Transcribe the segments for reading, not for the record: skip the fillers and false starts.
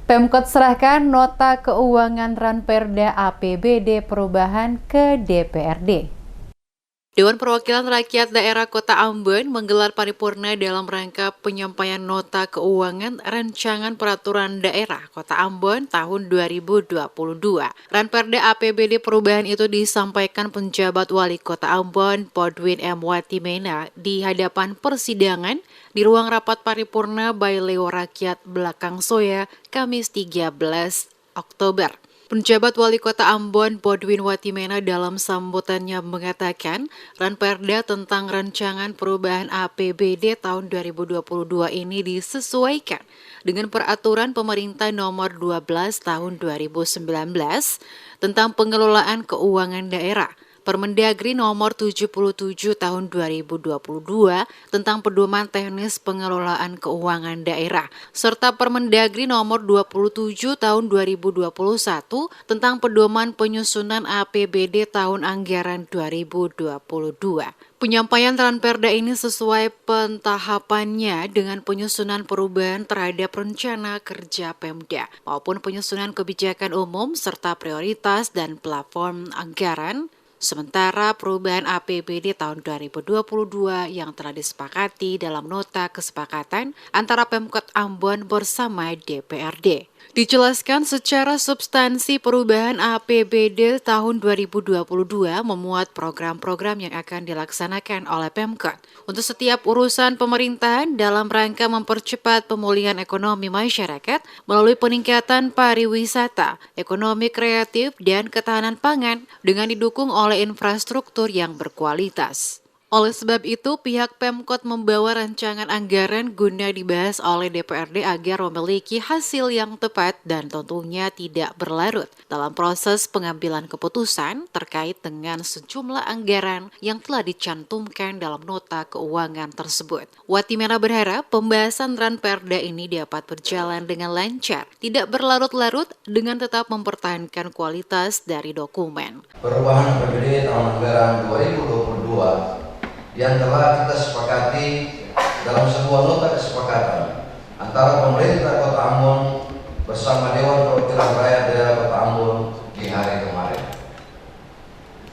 Pemkot serahkan nota keuangan Ranperda APBD perubahan ke DPRD. Dewan Perwakilan Rakyat Daerah Kota Ambon menggelar paripurna dalam rangka penyampaian nota keuangan Rancangan Peraturan Daerah Kota Ambon tahun 2022. Ranperda APBD perubahan itu disampaikan penjabat Wali Kota Ambon, Podwin M. Watimena, di hadapan persidangan di ruang rapat paripurna Baileo Rakyat Belakang Soya, Kamis 13 Oktober. Penjabat Wali Kota Ambon, Podwin Watimena, dalam sambutannya mengatakan, Ranperda tentang Rancangan Perubahan APBD tahun 2022 ini disesuaikan dengan Peraturan Pemerintah Nomor 12 Tahun 2019 tentang Pengelolaan Keuangan Daerah, Permendagri Nomor 77 Tahun 2022 tentang Pedoman Teknis Pengelolaan Keuangan Daerah, serta Permendagri Nomor 27 Tahun 2021 tentang Pedoman Penyusunan APBD Tahun Anggaran 2022. Penyampaian Ranperda ini sesuai pentahapannya dengan penyusunan perubahan terhadap rencana kerja Pemda maupun penyusunan kebijakan umum serta prioritas dan platform anggaran. Sementara perubahan APBD tahun 2022 yang telah disepakati dalam nota kesepakatan antara Pemkot Ambon bersama DPRD. Dijelaskan secara substansi perubahan APBD tahun 2022 memuat program-program yang akan dilaksanakan oleh Pemkot untuk setiap urusan pemerintahan dalam rangka mempercepat pemulihan ekonomi masyarakat melalui peningkatan pariwisata, ekonomi kreatif, dan ketahanan pangan dengan didukung oleh infrastruktur yang berkualitas. Oleh sebab itu, pihak Pemkot membawa rancangan anggaran guna dibahas oleh DPRD agar memiliki hasil yang tepat dan tentunya tidak berlarut dalam proses pengambilan keputusan terkait dengan sejumlah anggaran yang telah dicantumkan dalam nota keuangan tersebut. Watimena berharap pembahasan Ranperda ini dapat berjalan dengan lancar, tidak berlarut-larut dengan tetap mempertahankan kualitas dari dokumen. Perubahan APBD tahun anggaran 2022 yang telah kita sepakati dalam sebuah nota kesepakatan antara pemerintah Kota Ambon bersama Dewan Perwakilan Rakyat Daerah Kota Ambon di hari kemarin.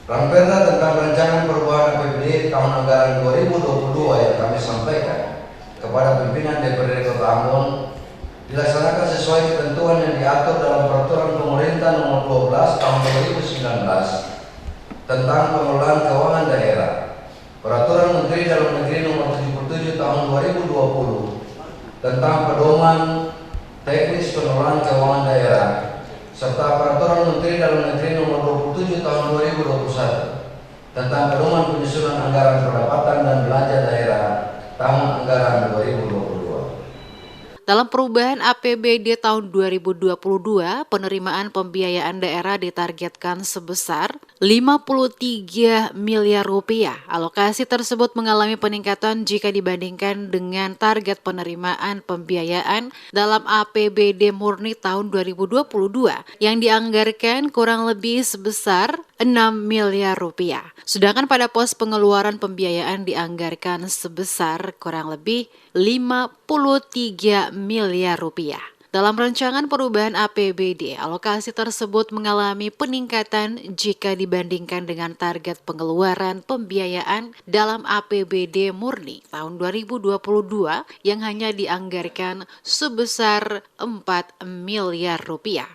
Ranperda tentang Rancangan Perubahan APBD tahun anggaran 2022 yang kami sampaikan kepada pimpinan DPRD Kota Ambon dilaksanakan sesuai ketentuan yang diatur dalam Peraturan Pemerintah Nomor 12 Tahun 2019 tentang Pengelolaan Keuangan Daerah, Peraturan Menteri Dalam Negeri Nomor 77 Tahun 2020 tentang Pedoman Teknis Pengelolaan Keuangan Daerah, serta Peraturan Menteri Dalam Negeri Nomor 27 Tahun 2021 tentang Pedoman Penyusunan Anggaran Pendapatan dan Belanja Daerah Tahun Anggaran 2022. Dalam perubahan APBD tahun 2022, penerimaan pembiayaan daerah ditargetkan sebesar 53 miliar rupiah. Alokasi tersebut mengalami peningkatan jika dibandingkan dengan target penerimaan pembiayaan dalam APBD murni tahun 2022 yang dianggarkan kurang lebih sebesar 6 miliar rupiah. Sedangkan pada pos pengeluaran pembiayaan dianggarkan sebesar kurang lebih 53 miliar rupiah. Dalam rancangan perubahan APBD, alokasi tersebut mengalami peningkatan jika dibandingkan dengan target pengeluaran pembiayaan dalam APBD murni tahun 2022 yang hanya dianggarkan sebesar 4 miliar rupiah.